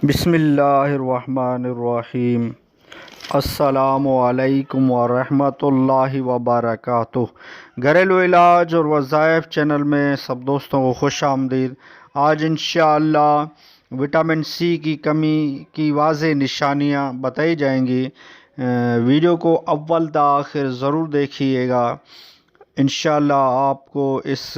बिस्मिल्लाहिर्रहमानिर्रहीम। अस्सलामुअलैकुम वरहमतुल्लाहि वबरकातुह। घरेलू इलाज और वज़ाइफ चैनल में सब दोस्तों को खुश आमदीद। आज इंशाअल्लाह विटामिन सी की कमी की वाज़ेह निशानियाँ बताई जाएंगी। वीडियो को अव्वल ता आखिर ज़रूर देखिएगा। इंशाअल्लाह आपको इस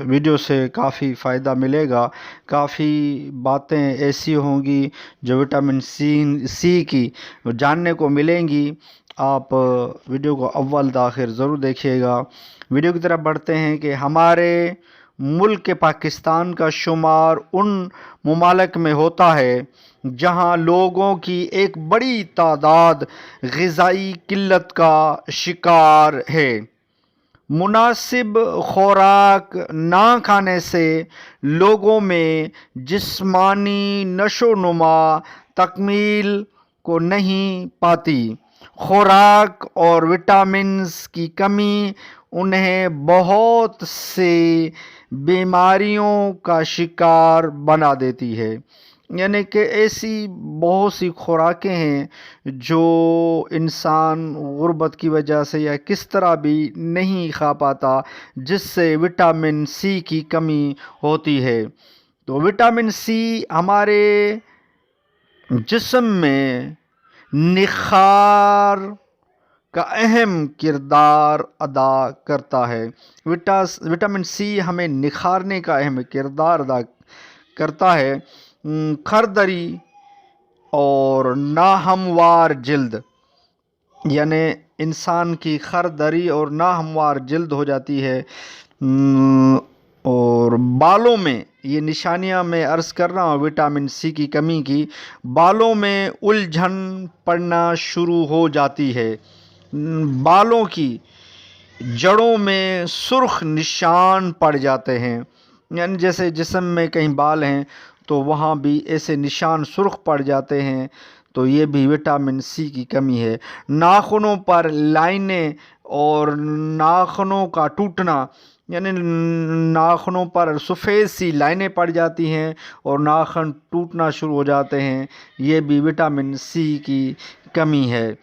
वीडियो से काफ़ी फ़ायदा मिलेगा। काफ़ी बातें ऐसी होंगी जो विटामिन सी की जानने को मिलेंगी। आप वीडियो को अव्वल से आखिर ज़रूर देखिएगा। वीडियो की तरफ बढ़ते हैं कि हमारे मुल्क पाकिस्तान का शुमार उन ममालिक में होता है जहां लोगों की एक बड़ी तादाद ग़िज़ाई किल्लत का शिकार है। मुनासिब खुराक ना खाने से लोगों में जिस्मानी नशोनुमा तकमील को नहीं पाती। खुराक और विटामिन्स की कमी उन्हें बहुत से बीमारियों का शिकार बना देती है। यानी कि ऐसी बहुत सी खुराकें हैं जो इंसान गुर्बत की वजह से या किस तरह भी नहीं खा पाता, जिससे विटामिन सी की कमी होती है। तो विटामिन सी हमारे जिस्म में निखार का अहम किरदार अदा करता है। विटामिन सी हमें निखारने का अहम किरदार अदा करता है। खरदरी और नाहमवार जिल्द, यानी इंसान की खरदरी और नाहमवार जिल्द हो जाती है। और बालों में ये निशानियां मैं अर्ज़ कर रहा हूँ विटामिन सी की कमी की। बालों में उलझन पड़ना शुरू हो जाती है। बालों की जड़ों में सुर्ख निशान पड़ जाते हैं। यानी जैसे जिस्म में कहीं बाल हैं तो वहाँ भी ऐसे निशान सुर्ख पड़ जाते हैं, तो ये भी विटामिन सी की कमी है। नाखूनों पर लाइनें और नाखूनों का टूटना, यानी नाखूनों पर सफ़ेद सी लाइनें पड़ जाती हैं और नाखून टूटना शुरू हो जाते हैं, ये भी विटामिन सी की कमी है।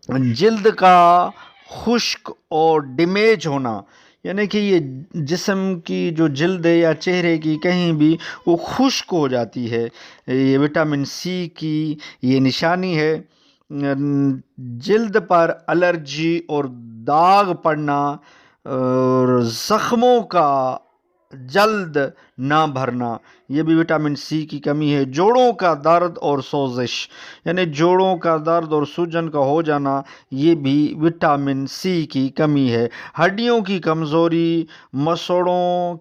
जिल्द का खुश्क और डैमेज होना, यानी कि ये जिस्म की जो जिल्द है या चेहरे की कहीं भी वो खुश्क हो जाती है, ये विटामिन सी की ये निशानी है। जिल्द पर एलर्जी और दाग पड़ना और ज़ख्मों का जल्द ना भरना, ये भी विटामिन सी की कमी है। जोड़ों का दर्द और सोजिश, यानी जोड़ों का दर्द और सूजन का हो जाना, ये भी विटामिन सी की कमी है। हड्डियों की कमज़ोरी, मसोड़ों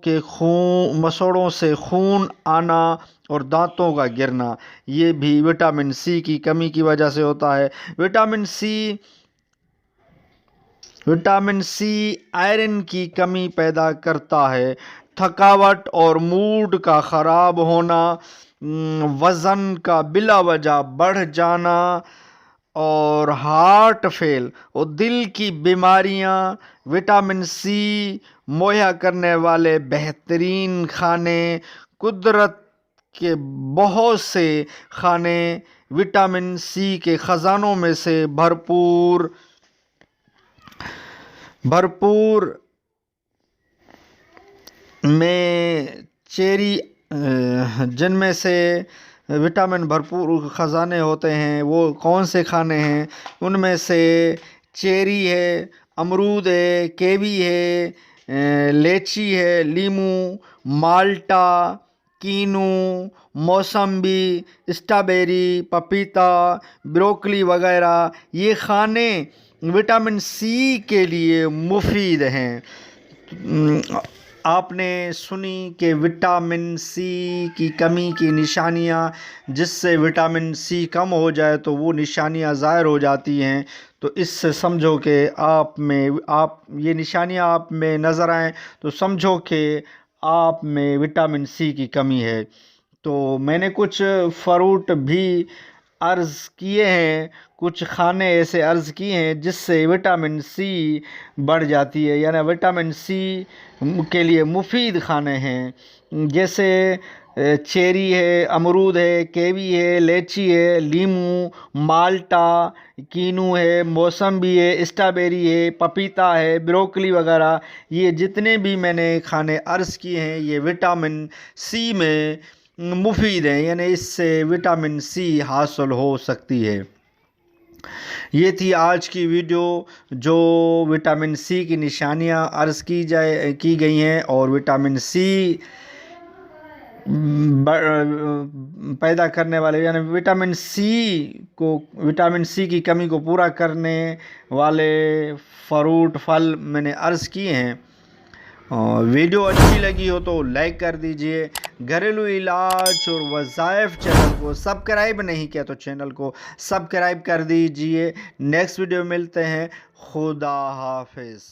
से खून आना और दांतों का गिरना, ये भी विटामिन सी की कमी की वजह से होता है। विटामिन सी आयरन की कमी पैदा करता है। थकावट और मूड का ख़राब होना, वज़न का बिला वजह बढ़ जाना और हार्ट फेल और दिल की बीमारियां, विटामिन सी मुहैया करने वाले बेहतरीन खाने, कुदरत के बहुत से खाने विटामिन सी के ख़जानों में से भरपूर में चेरी, जिनमें से विटामिन भरपूर ख़जाने होते हैं, वो कौन से खाने हैं? उनमें से चेरी है, अमरूद है, केवी है, लेची है, लीमू, माल्टा, कीनू, मौसम्बी, स्ट्रॉबेरी, पपीता, ब्रोकली वगैरह, ये खाने विटामिन सी के लिए मुफीद हैं। आपने सुनी कि विटामिन सी की कमी की निशानियां, जिससे विटामिन सी कम हो जाए तो वो निशानियां ज़ाहिर हो जाती हैं। तो इससे समझो कि आप ये निशानियां आप में नज़र आएँ तो समझो कि आप में विटामिन सी की कमी है। तो मैंने कुछ फ़रूट भी अर्ज़ किए हैं, कुछ खाने ऐसे अर्ज़ किए हैं जिससे विटामिन सी बढ़ जाती है, यानी विटामिन सी के लिए मुफीद खाने हैं। जैसे चेरी है, अमरूद है, केवी है, लीची है, लीमू, माल्टा, कीनू है, मौसम्बी है, स्ट्रॉबेरी है, पपीता है, ब्रोकली वगैरह, ये जितने भी मैंने खाने अर्ज़ किए हैं ये विटामिन सी में मुफीद हैं, यानी इससे विटामिन सी हासिल हो सकती है। ये थी आज की वीडियो जो विटामिन सी की निशानियां अर्ज़ की गई हैं, और विटामिन सी पैदा करने वाले यानी विटामिन सी की कमी को पूरा करने वाले फ्रूट फल मैंने अर्ज़ किए हैं। और वीडियो अच्छी लगी हो तो लाइक कर दीजिए। घरेलू इलाज और वज़ाइफ चैनल को सब्सक्राइब नहीं किया तो चैनल को सब्सक्राइब कर दीजिए। नेक्स्ट वीडियो मिलते हैं। खुदा हाफिज़।